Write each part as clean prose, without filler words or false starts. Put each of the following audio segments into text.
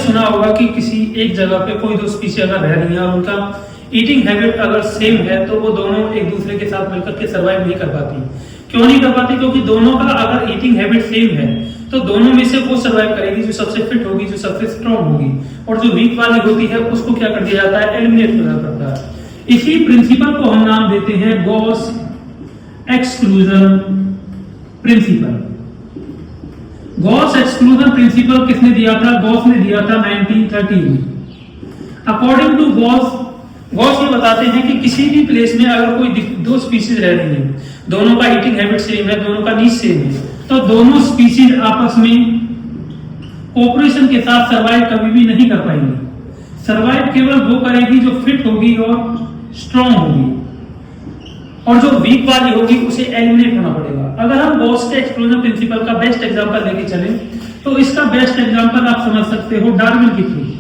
सुना होगा कि किसी एक जगह पे कोई दो स्पीशीज अगर रह रही है और उनका ईटिंग हैबिट अगर सेम है तो वो दोनों एक दूसरे के साथ मिलकर के सर्वाइव नहीं कर पाती। क्यों नहीं कर पाती? क्योंकि दोनों का अगर ईटिंग हैबिट सेम है तो दोनों में से वो सर्वाइव करेगी जो सबसे फिट होगी, जो सबसे स्ट्रांग होगी, और जो वीक वाली होती है उसको क्या कर दिया जाता है? एलिमिनेट किया जाता है। इसी प्रिंसिपल को हम नाम देते हैं Gauss exclusion principle. Gauss exclusion principle किसने दिया था? गॉस ने दिया था 1913 में। अकॉर्डिंग टू गॉस ये बताते हैं कि किसी भी प्लेस में अगर कोई दो स्पीशीज रह रही है, दोनों का ईटिंग हैबिट सेम है, दोनों का नीच सेम है, तो दोनों स्पीशीज आपस में कोऑपरेशन के साथ सर्वाइव कभी भी नहीं कर पाएंगी। सर्वाइव केवल वो करेगी जो फिट होगी और स्ट्रांग होगी, और जो वीक वाली होगी उसे एलिमिनेट होना पड़ेगा। अगर हम गॉस के एक्सक्लूजन प्रिंसिपल का बेस्ट एग्जांपल लेके चलें तो इसका बेस्ट एग्जांपल आप समझ सकते हो डार्विन के थ्रू।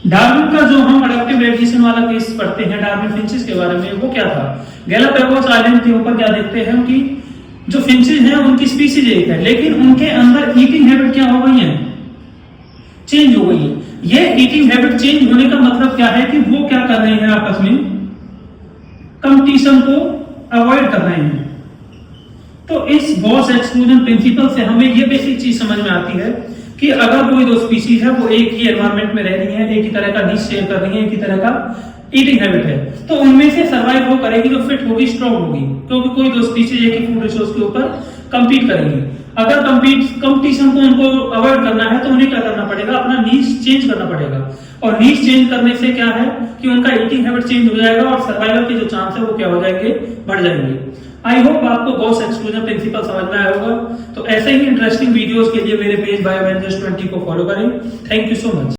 डार्विन का जो हम अडॉप्टिव एवोल्यूशन वाला केस पढ़ते हैं डार्विन फिंचेस के बारे में, वो क्या था? गैलापागोस आइलैंड के ऊपर क्या देखते हैं कि जो फिंचेस हैं उनकी स्पीशीज एक है, लेकिन उनके अंदर ईटिंग हैबिट क्या हो गई है? चेंज हो गई है। ये ईटिंग हैबिट चेंज होने का मतलब क्या है कि वो क्या कर रहे हैं? आपस में कंपटीशन को अवॉइड कर रहे हैं। तो इस गॉस एक्सक्लूजन प्रिंसिपल से हमें ये बेसिक चीज समझ में आती है कि अगर कोई दो स्पीशीज है वो एक ही एनवायरमेंट में रह रही है, एक ही तरह का नीश शेयर कर रही है, एक ही तरह का ईटिंग हैबिट है, तो उनमें से सर्वाइव वो करेगी जो फिट होगी, स्ट्रांग होगी, क्योंकि कोई दो स्पीशीज एक ही फूड रिसोर्स के ऊपर कंपीट करेंगी। अगर कंपटीशन को उनको अवॉइड करना है तो उन्हें क्या करना पड़ेगा? अपना नीश चेंज करना पड़ेगा, और नीश चेंज करने से क्या है कि उनका ईटिंग हैबिट चेंज हो जाएगा और सर्वाइवल के जो चांस है वो क्या हो जाएंगे? बढ़ जाएंगे। आई होप आपको गॉस एक्सक्लूजन प्रिंसिपल समझ में आया होगा। तो ऐसे ही इंटरेस्टिंग वीडियोस के लिए मेरे पेज बायोवेंजर्स 20 को फॉलो करें। Thank you so much.